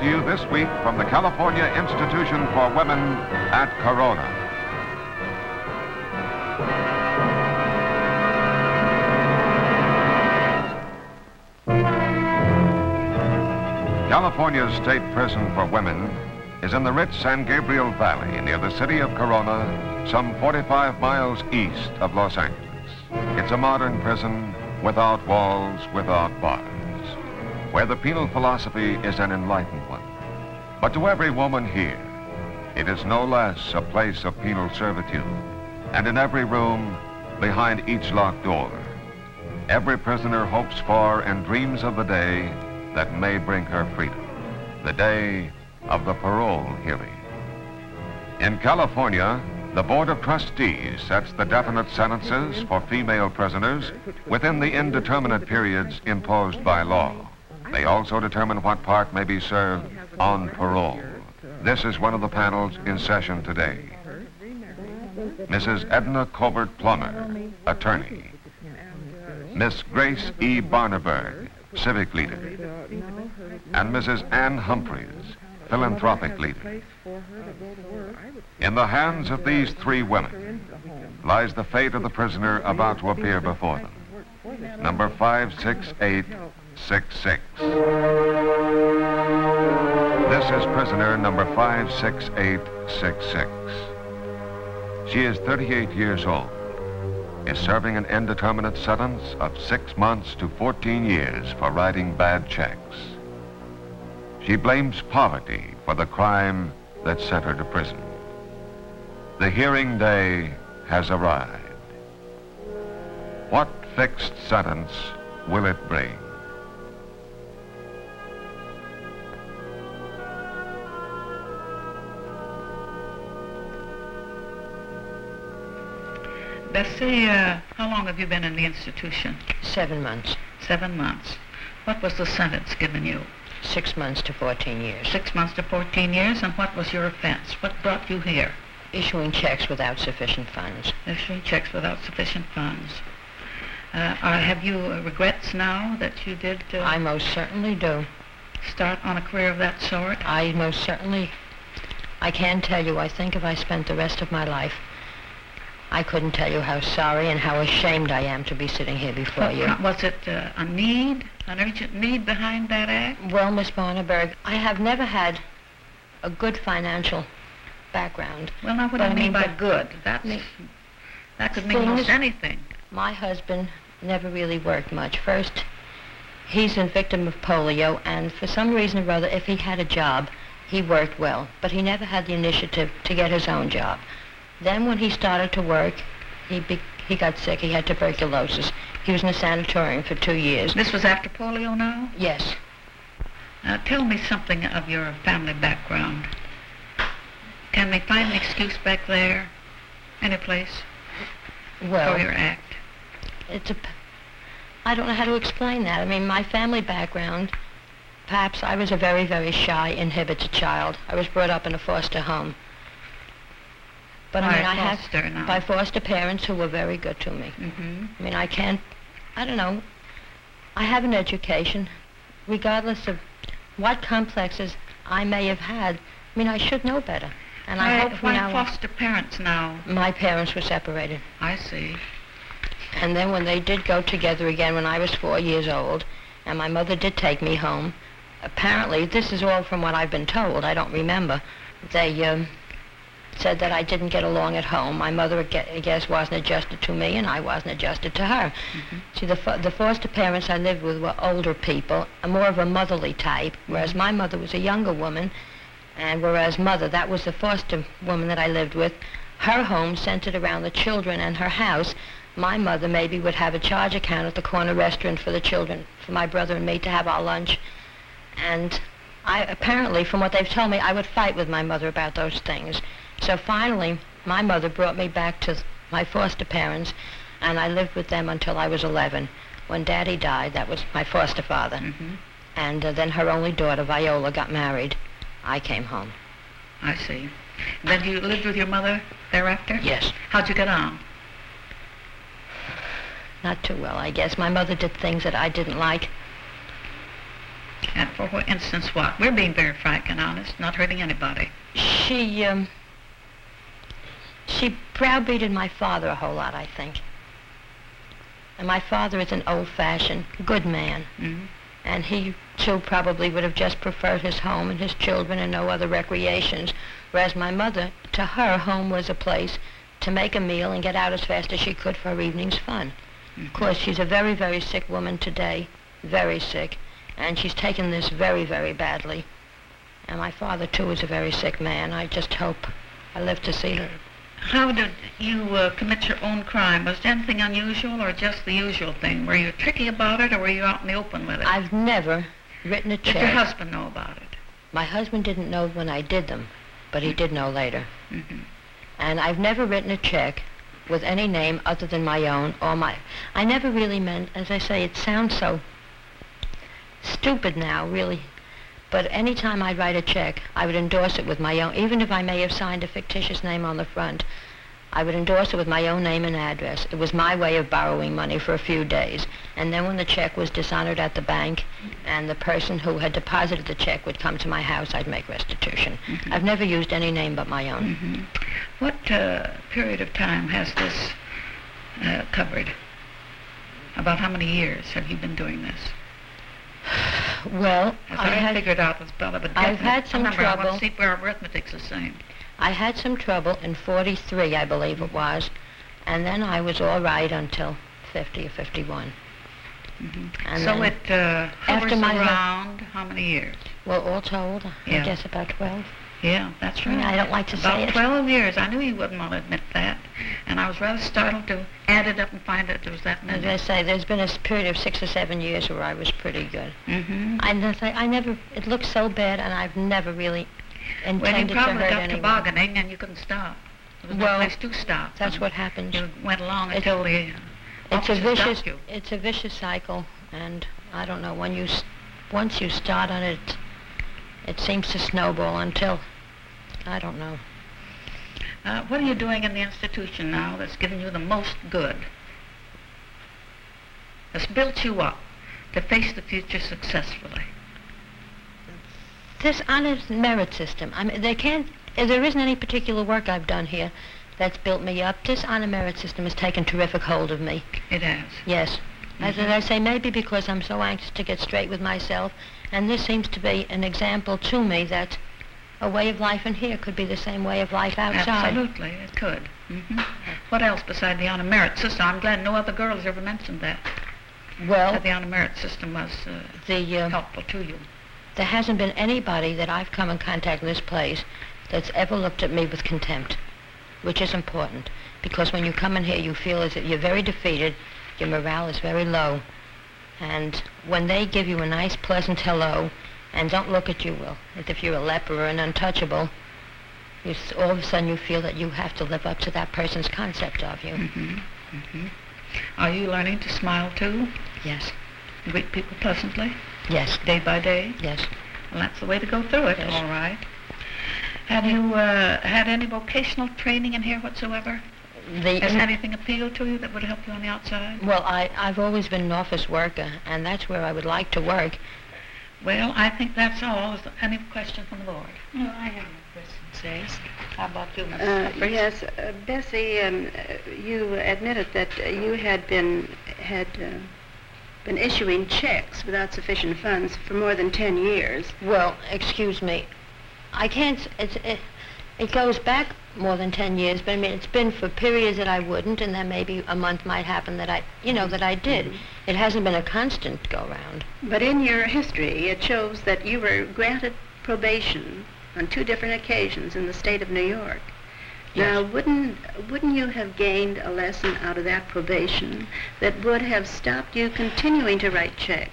to you this week from the California Institution for Women at Corona. California's state prison for women is in the rich San Gabriel Valley near the city of Corona, some 45 miles east of Los Angeles. It's a modern prison without walls, without bars, where the penal philosophy is an enlightened one. But to every woman here, it is no less a place of penal servitude. And in every room, behind each locked door, every prisoner hopes for and dreams of the day that may bring her freedom, the day of the parole hearing. In California, the Board of Trustees sets the definite sentences for female prisoners within the indeterminate periods imposed by law. They also determine what part may be served on parole. This is one of the panels in session today. Mrs. Edna Colbert Plummer, attorney. Miss Grace E. Barneberg, civic leader. And Mrs. Ann Humphreys, philanthropic leader. In the hands of these three women lies the fate of the prisoner about to appear before them. Number 56866. This is prisoner number 56866. She is 38 years old, is serving an indeterminate sentence of 6 months to 14 years for writing bad checks. She blames poverty for the crime that sent her to prison. The hearing day has arrived. What fixed sentence will it bring? Bessie, how long have you been in the institution? 7 months. 7 months. What was the sentence given you? 6 months to 14 years. 6 months to 14 years, and what was your offense? What brought you here? Issuing checks without sufficient funds. Issuing checks without sufficient funds. Have you regrets now that you did I most certainly do. Start on a career of that sort? I most certainly, I can tell you, I think if I spent the rest of my life, I couldn't tell you how sorry and how ashamed I am to be sitting here before you. Was it a need, an urgent need behind that act? Well, Miss Barneberg, I have never had a good financial background. Well, now, what do you mean by good? That could mean almost anything. My husband never really worked much. First, he's a victim of polio, and for some reason or other, if he had a job, he worked well, but he never had the initiative to get his own job. Then when he started to work, he got sick. He had tuberculosis. He was in a sanatorium for 2 years. This was after polio now? Yes. Now, tell me something of your family background. Can they find an excuse back there, any place, well, for your act? I don't know how to explain that. I mean, my family background, perhaps I was a very, very shy, inhibited child. I was brought up in a foster home. But I mean, by foster parents who were very good to me. Mm-hmm. I mean, I don't know. I have an education, regardless of what complexes I may have had. I mean, I should know better. And I hope why foster parents now? My parents were separated. I see. And then when they did go together again when I was 4 years old, and my mother did take me home, apparently, this is all from what I've been told, I don't remember, they said that I didn't get along at home. My mother, I guess, wasn't adjusted to me, and I wasn't adjusted to her. Mm-hmm. See, the foster parents I lived with were older people, more of a motherly type, whereas my mother was a younger woman, and whereas mother, that was the foster woman that I lived with, her home centered around the children and her house. My mother maybe would have a charge account at the corner restaurant for the children, for my brother and me to have our lunch. And apparently, from what they've told me, I would fight with my mother about those things. So finally, my mother brought me back to my foster parents, and I lived with them until I was 11. When Daddy died, that was my foster father. Mm-hmm. And then her only daughter, Viola, got married. I came home. I see. Then you lived with your mother thereafter? Yes. How'd you get on? Not too well, I guess. My mother did things that I didn't like. And for instance, what? We're being very frank and honest, not hurting anybody. She browbeated my father a whole lot, I think. And my father is an old-fashioned, good man. Mm-hmm. And he, too, probably would have just preferred his home and his children and no other recreations. Whereas my mother, to her, home was a place to make a meal and get out as fast as she could for her evening's fun. Mm-hmm. Of course, she's a very, very sick woman today, very sick. And she's taken this very, very badly. And my father, too, is a very sick man. I just hope I live to see her. How did you commit your own crime? Was there anything unusual or just the usual thing? Were you tricky about it or were you out in the open with it? I've never written a check. Did your husband know about it? My husband didn't know when I did them, but he did know later. Mm-hmm. And I've never written a check with any name other than my own or my... I never really meant, as I say, it sounds so stupid now, really. But any time I'd write a check, I would endorse it with my own, even if I may have signed a fictitious name on the front. I would endorse it with my own name and address. It was my way of borrowing money for a few days. And then when the check was dishonored at the bank and the person who had deposited the check would come to my house, I'd make restitution. Mm-hmm. I've never used any name but my own. Mm-hmm. What period of time has this covered? About how many years have you been doing this? Well, As I figured out, was about a I've had some trouble. trouble. I want to see where our arithmetic's the same. I had some trouble in 43, I believe it was, and then I was all right until 50 or 51. Mm-hmm. And so then it hovers after my around how many years? Well, all told, Yeah. I guess about 12. Yeah, that's right. I don't like to say About it. 12 years. I knew you wouldn't want to admit that. And I was rather startled to add it up and find that there was that many. As I say, there's been a period of 6 or 7 years where I was pretty good. Mm-hmm. I never, it looked so bad, and I've never really Well, you intended to probably hurt got anyone. tobogganing and you couldn't stop. There was no Well, place to stop. That's what happens. You went along It's- until the It's a officers vicious, stopped you. it's a vicious cycle, and I don't know, when you, once you start on it, it seems to snowball until, I don't know. What are you doing in the institution now that's given you the most good? That's built you up to face the future successfully? This honest merit system, I mean, there isn't any particular work I've done here that's built me up. This honor merit system has taken terrific hold of me. It has. Yes. As I say, maybe because I'm so anxious to get straight with myself, and this seems to be an example to me that a way of life in here could be the same way of life outside. Absolutely, it could. Mm-hmm. What else beside the honor merit system? I'm glad no other girl has ever mentioned that. Well, That the honor merit system was helpful to you. there hasn't been anybody that I've come in contact in this place that's ever looked at me with contempt, which is important, because when you come in here you feel as if you're very defeated, your morale is very low, and when they give you a nice pleasant hello and don't look at you well, as if you're a leper or an untouchable, all of a sudden you feel that you have to live up to that person's concept of you. Mm-hmm. Mm-hmm. Are you learning to smile too? Yes. Greet people pleasantly? Yes. Day by day? Yes. Well, that's the way to go through it. Yes. All right. Have you had any vocational training in here whatsoever? Has anything appealed to you that would help you on the outside? Well, I've always been an office worker, and that's where I would like to work. Well, I think that's all. Is there any question from the board? No, I have no questions, Grace. How about you, Mrs. Humphries? Yes, Bessie, you admitted that you had been issuing checks without sufficient funds for more than 10 years. Well, excuse me. I can't, it goes back more than 10 years, but I mean, it's been for periods that I wouldn't, and then maybe a month might happen that that I did. It hasn't been a constant go-round. But in your history, it shows that you were granted probation on 2 different occasions in the state of New York. Yes. Now, wouldn't you have gained a lesson out of that probation that would have stopped you continuing to write checks?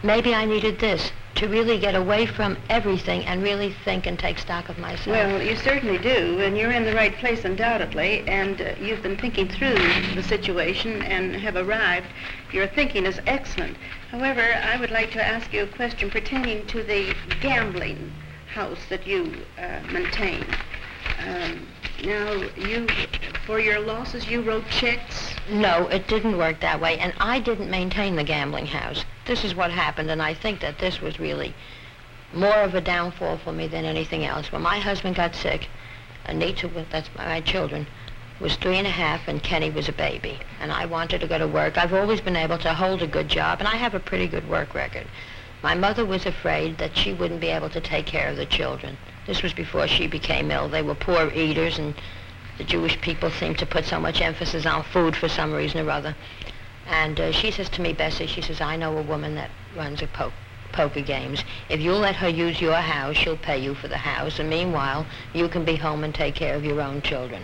Maybe I needed this to really get away from everything and really think and take stock of myself. Well, you certainly do, and you're in the right place undoubtedly, and you've been thinking through the situation and have arrived. Your thinking is excellent. However, I would like to ask you a question pertaining to the gambling house that you maintain. Now, for your losses, you wrote checks? No, it didn't work that way, and I didn't maintain the gambling house. this is what happened, and I think that this was really more of a downfall for me than anything else. When my husband got sick, Anita, that's my children, was 3.5, and Kenny was a baby. And I wanted to go to work. I've always been able to hold a good job, and I have a pretty good work record. My mother was afraid that she wouldn't be able to take care of the children. This was before she became ill. They were poor eaters, and the Jewish people seemed to put so much emphasis on food for some reason or other. And she says to me, Bessie, she says, I know a woman that runs a poker games. If you'll let her use your house, she'll pay you for the house, and meanwhile, you can be home and take care of your own children.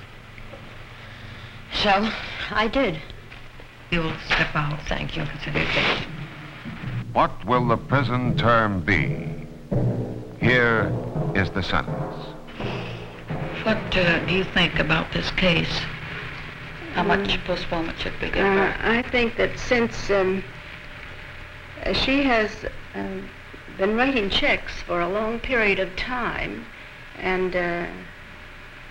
So, I did. You'll step out. Thank you. What will the prison term be? Here is the sentence. What do you think about this case? How much postponement should we give her? I think that since she has been writing checks for a long period of time, and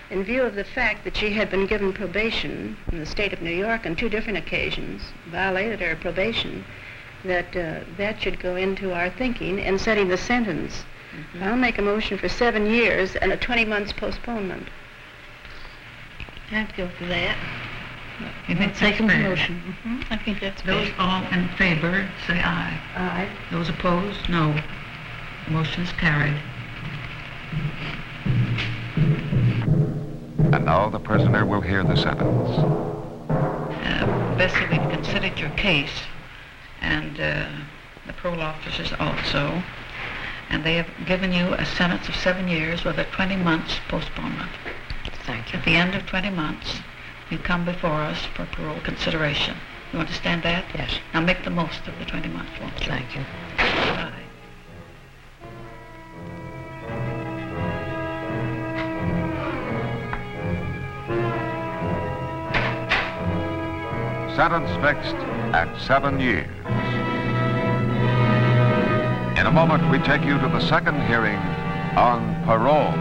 in view of the fact that she had been given probation in the state of New York on 2 different occasions, violated her probation, that that should go into our thinking in setting the sentence. Mm-hmm. I'll make a motion for 7 years and a 20 months postponement. I'd go for that. You think Second that's fair? motion. Mm-hmm. I think that's Those fair. all in favor, say aye. Aye. Those opposed, no. The motion is carried. And now the prisoner will hear the sentence. Bessie, we've considered your case, and the parole officers also, and they have given you a sentence of 7 years with a 20 months postponement. Thank you. At the end of 20 months, you come before us for parole consideration. You understand that? Yes. Now make the most of the 20 months, won't you? Thank you. Aye. Sentence fixed at 7 years. In a moment, we take you to the second hearing on parole.